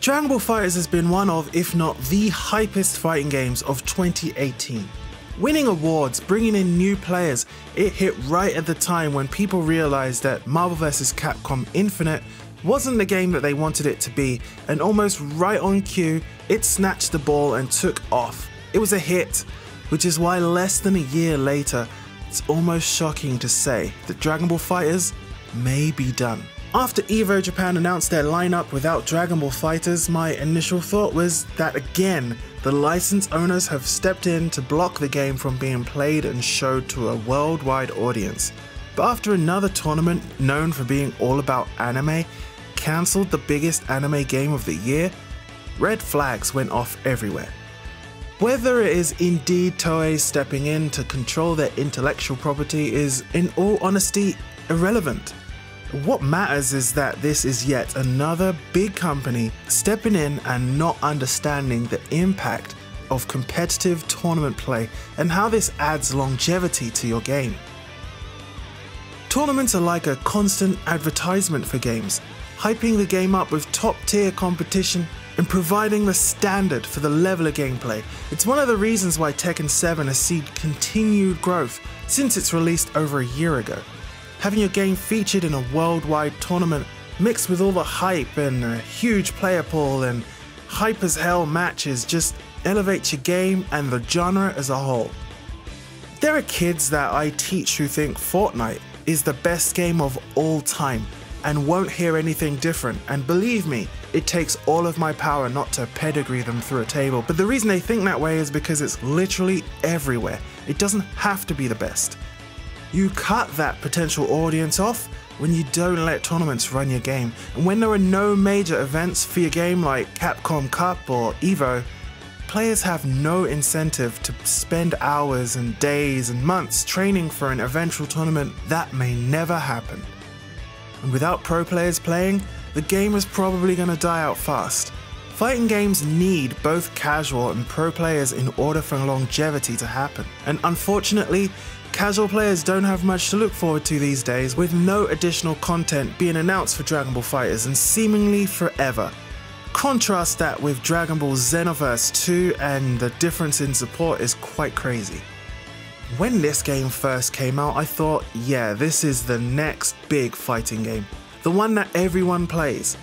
Dragon Ball Fighterz has been one of, if not the hypest fighting games of 2018. Winning awards, bringing in new players, it hit right at the time when people realized that Marvel vs. Capcom Infinite wasn't the game that they wanted it to be, and almost right on cue, it snatched the ball and took off. It was a hit, which is why less than a year later, it's almost shocking to say that Dragon Ball Fighterz may be done. After Evo Japan announced their lineup without Dragon Ball Fighterz, my initial thought was that again, the license owners have stepped in to block the game from being played and showed to a worldwide audience. But after another tournament known for being all about anime cancelled the biggest anime game of the year, red flags went off everywhere. Whether it is indeed Toei stepping in to control their intellectual property is, in all honesty, irrelevant. What matters is that this is yet another big company stepping in and not understanding the impact of competitive tournament play and how this adds longevity to your game. Tournaments are like a constant advertisement for games, hyping the game up with top tier competition and providing the standard for the level of gameplay. It's one of the reasons why Tekken 7 has seen continued growth since its released over a year ago. Having your game featured in a worldwide tournament mixed with all the hype and a huge player pool and hype as hell matches just elevates your game and the genre as a whole. There are kids that I teach who think Fortnite is the best game of all time and won't hear anything different, and believe me, it takes all of my power not to pedigree them through a table, but the reason they think that way is because it's literally everywhere. It doesn't have to be the best. You cut that potential audience off when you don't let tournaments run your game, and when there are no major events for your game like Capcom Cup or Evo, players have no incentive to spend hours and days and months training for an eventual tournament that may never happen. And without pro players playing, the game is probably going to die out fast. Fighting games need both casual and pro players in order for longevity to happen, and unfortunately, casual players don't have much to look forward to these days, with no additional content being announced for Dragon Ball Fighterz and seemingly forever. Contrast that with Dragon Ball Xenoverse 2 and the difference in support is quite crazy. When this game first came out, I thought, yeah, this is the next big fighting game, the one that everyone plays.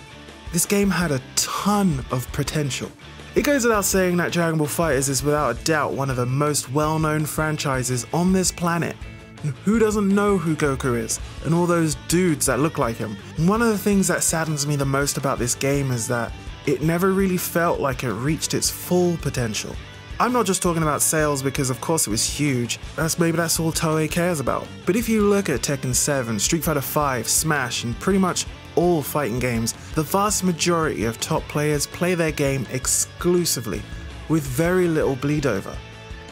This game had a ton of potential. It goes without saying that Dragon Ball Fighterz is without a doubt one of the most well-known franchises on this planet. And who doesn't know who Goku is, and all those dudes that look like him? And one of the things that saddens me the most about this game is that it never really felt like it reached its full potential. I'm not just talking about sales because of course it was huge, maybe that's all Toei cares about. But if you look at Tekken 7, Street Fighter 5, Smash, and pretty much all fighting games, the vast majority of top players play their game exclusively, with very little bleed over.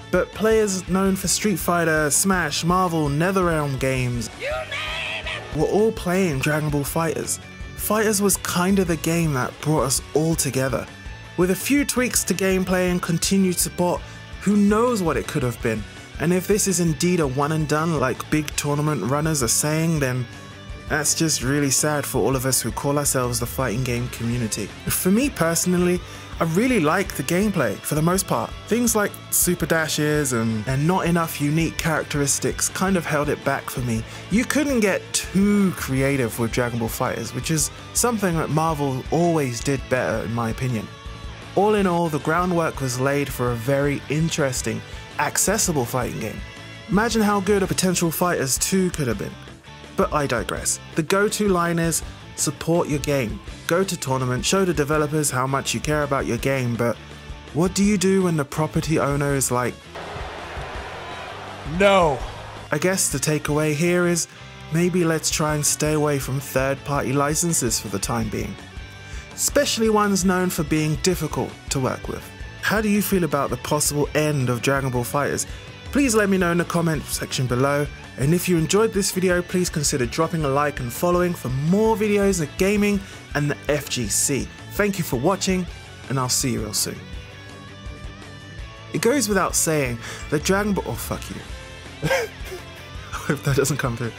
But players known for Street Fighter, Smash, Marvel, NetherRealm games, were all playing Dragon Ball Fighterz. Fighterz was kinda the game that brought us all together. With a few tweaks to gameplay and continued support, who knows what it could have been? And if this is indeed a one and done like big tournament runners are saying, then that's just really sad for all of us who call ourselves the fighting game community. For me personally, I really like the gameplay for the most part. Things like super dashes and not enough unique characteristics kind of held it back for me. You couldn't get too creative with Dragon Ball Fighterz, which is something that Marvel always did better in my opinion. All in all, the groundwork was laid for a very interesting, accessible fighting game. Imagine how good a potential Fighterz 2 could have been. But I digress. The go-to line is, support your game. Go to tournaments, show the developers how much you care about your game, but what do you do when the property owner is like, no? I guess the takeaway here is, maybe let's try and stay away from third-party licenses for the time being, especially ones known for being difficult to work with. How do you feel about the possible end of Dragon Ball Fighterz? Please let me know in the comment section below, and if you enjoyed this video, please consider dropping a like and following for more videos of gaming and the FGC. Thank you for watching, and I'll see you real soon. It goes without saying that Dragon Ball— oh fuck you. I hope that doesn't come through.